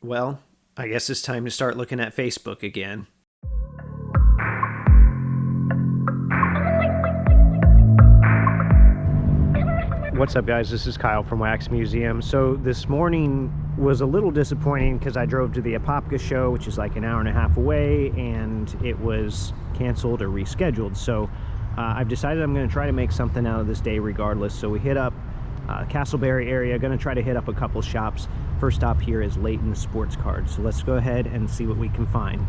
Well, I guess it's time to start looking at Facebook again. What's up, guys? This is Kyle from Wax Museum. So this morning was a little disappointing because I drove to the Apopka show, which is like an hour and a half away, and it was canceled or rescheduled. So I've decided I'm going to try to make something out of this day regardless. So we hit up Casselberry area, going to try to hit up a couple shops. First stop here is Layton Sports Cards. So let's go ahead and see what we can find.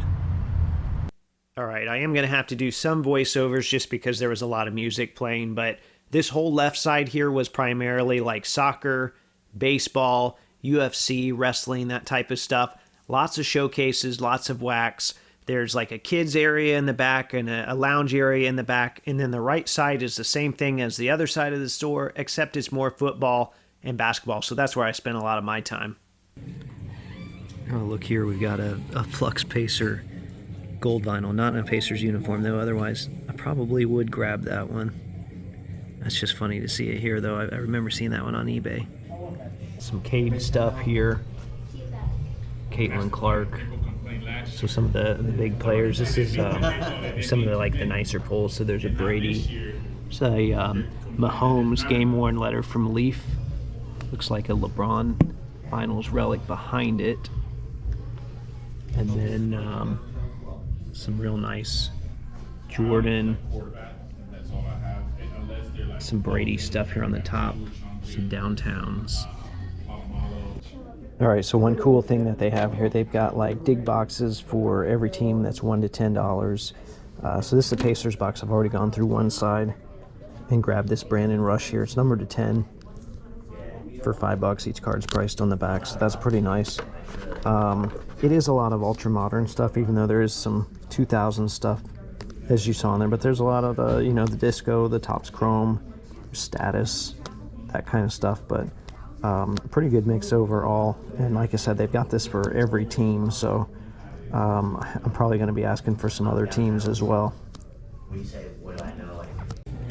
All right, I am going to have to do some voiceovers just because there was a lot of music playing, but this whole left side here was primarily like soccer, baseball, UFC, wrestling, that type of stuff. Lots of showcases, lots of wax. There's like a kids area in the back and a lounge area in the back. And then the right side is the same thing as the other side of the store, except it's more football and basketball. So that's where I spend a lot of my time. Oh, look here. We've got a Flux Pacer gold vinyl. Not in a Pacers uniform, though. Otherwise, I probably would grab that one. That's just funny to see it here, though. I remember seeing that one on eBay. Some Cade stuff here. Caitlin Clark. So some of the big players. This is some of the nicer pulls. So there's a Brady. There's a Mahomes game-worn letter from Leaf. Looks like a LeBron Finals relic behind it. And then some real nice Jordan. Some Brady stuff here on the top, some downtowns. All right, so one cool thing that they have here, they've got like dig boxes for every team that's $1 to $10. So this is the Pacers box. I've already gone through one side and grabbed this Brandon Rush here. It's numbered to 10 for $5. Each card's priced on the back, so that's pretty nice. It is a lot of ultra modern stuff, even though there is some 2000 stuff as you saw in there, but there's a lot of the, the disco, the Topps Chrome, Status, that kind of stuff, but pretty good mix overall. And like I said, they've got this for every team, so I'm probably going to be asking for some other teams as well.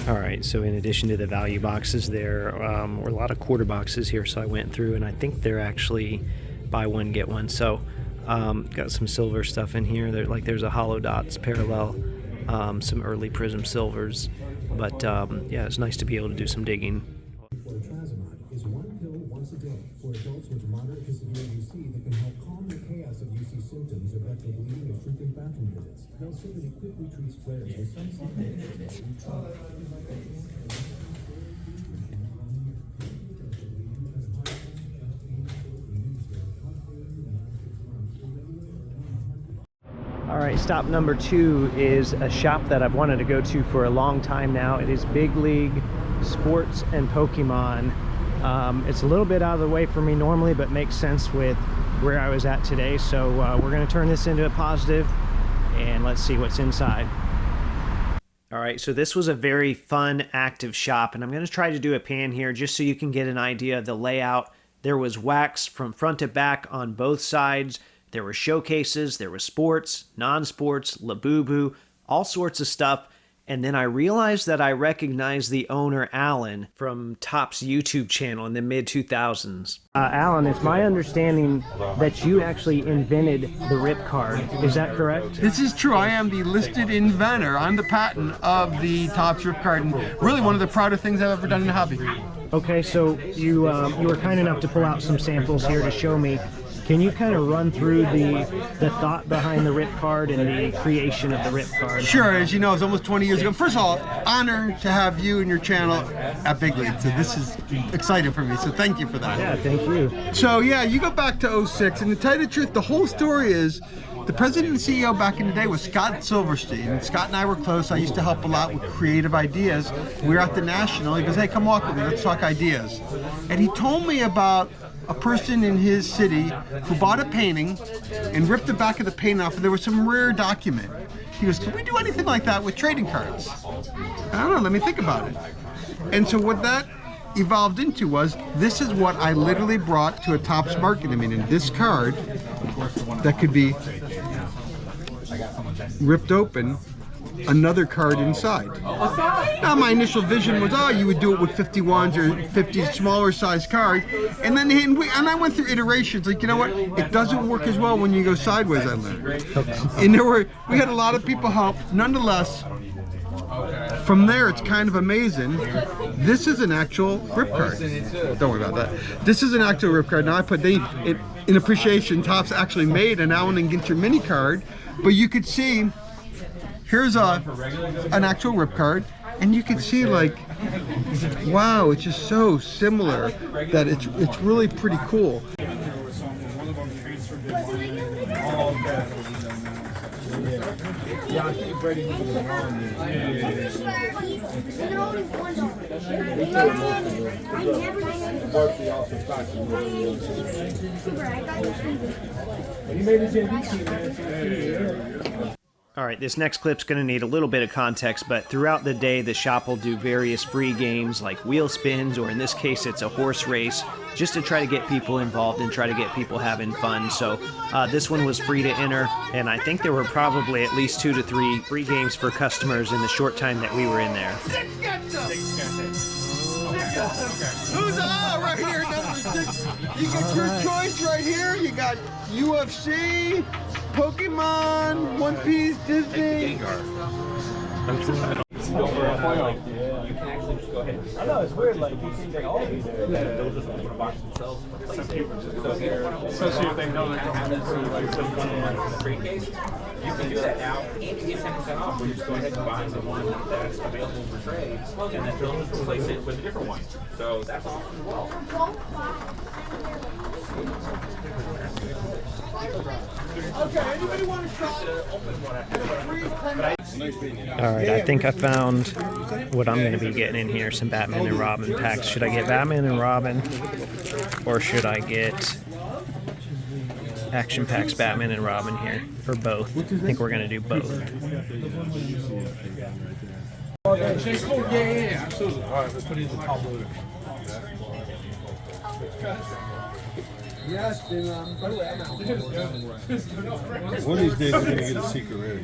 All right, so in addition to the value boxes, there were a lot of quarter boxes here, so I went through, and I think they're actually buy one, get one. So got some silver stuff in here. There's a Hollow Dots parallel. Some early Prism Silvers, but yeah, it's nice to be able to do some digging. Is one pill once a day for adults with moderate to severe UC that can help calm the chaos of UC symptoms of rectal bleeding or frequent bathroom visits. They'll say that it quickly treats flares with some symptoms. All right, stop number 2 is a shop that I've wanted to go to for a long time now. It is Big League Sports and Pokemon. It's a little bit out of the way for me normally, but makes sense with where I was at today. So we're going to turn this into a positive, and let's see what's inside. All right, so this was a very fun, active shop, and I'm going to try to do a pan here just so you can get an idea of the layout. There was wax from front to back on both sides. There were showcases, there was sports, non-sports, Labubu, all sorts of stuff. And then I realized that I recognized the owner, Alan, from Topps YouTube channel in the mid-2000s. Alan, it's my understanding that you actually invented the rip card. Is that correct? This is true. I am the listed inventor. I'm the patent of the Topps rip card, and really one of the proudest things I've ever done in the hobby. Okay, so you were kind enough to pull out some samples here to show me. Can you kind of run through the thought behind the rip card and the creation of the rip card? Sure. As you know, it's almost 20 years ago. First of all, honor to have you and your channel at Big League. So this is exciting for me. So thank you for that. Yeah, thank you. So yeah, you go back to 06, and to tell you the truth, the whole story is the president and CEO back in the day was Scott Silverstein. And Scott and I were close. I used to help a lot with creative ideas. We were at the National. He goes, "Hey, come walk with me. Let's talk ideas." And he told me about a person in his city who bought a painting and ripped the back of the painting off, and there was some rare document. He goes, "Can we do anything like that with trading cards?" I don't know, let me think about it. And so what that evolved into was, this is what I literally brought to a Topps marketing meeting. This card that could be ripped open another card inside. Now my initial vision was, oh, you would do it with 51s or 50 smaller size cards, and then I went through iterations. Like, you know what? It doesn't work as well when you go sideways. I learned, and we had a lot of people help. Nonetheless, from there it's kind of amazing. This is an actual rip card. Don't worry about that. This is an actual rip card. Now I put in appreciation. Topps actually made an Allen and Ginter mini card, but you could see. Here's an actual rip card, and you can see, like, wow, it's just so similar that it's really pretty cool. All right, this next clip's going to need a little bit of context, but throughout the day, the shop will do various free games like wheel spins, or in this case, it's a horse race, just to try to get people involved and try to get people having fun. So this one was free to enter, and I think there were probably at least 2 to 3 free games for customers in the short time that we were in there. Who's right here, number 6? You got your choice right here. You got UFC, Pokemon, One Piece, Disney. I know, it's weird, like, you see they all these they'll just open a box themselves and replace it. Especially if they know they're going to have this like one month in the free case. You can do that now, and you get 10% off where you just go ahead and buy the one that's available for trade, and then they'll just replace it with a different one. So that's awesome as well. Okay, anybody want to shop? Alright, I think I found what I'm going to be getting in here, some Batman and Robin packs. Should I get Batman and Robin, or should I get Action Packs Batman and Robin here, or both? I think we're going to do both. Yeah, absolutely. All right, let's put it in the top loader. Yes, by the way, I'm out. One of these days we're going to get a secret rare.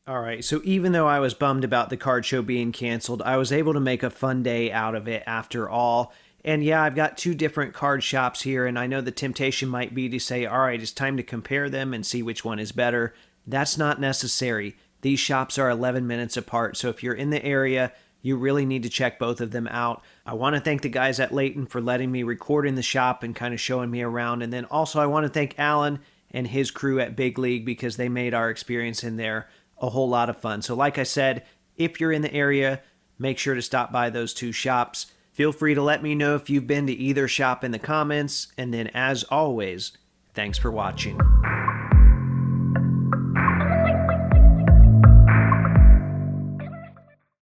Alright, so even though I was bummed about the card show being canceled, I was able to make a fun day out of it after all. And yeah, I've got 2 different card shops here, and I know the temptation might be to say, alright, it's time to compare them and see which one is better. That's not necessary. These shops are 11 minutes apart, so if you're in the area, you really need to check both of them out. I want to thank the guys at Layton for letting me record in the shop and kind of showing me around. And then also I want to thank Alan and his crew at Big League, because they made our experience in there a whole lot of fun. So like I said, if you're in the area, make sure to stop by those 2 shops. Feel free to let me know if you've been to either shop in the comments. And then as always, thanks for watching.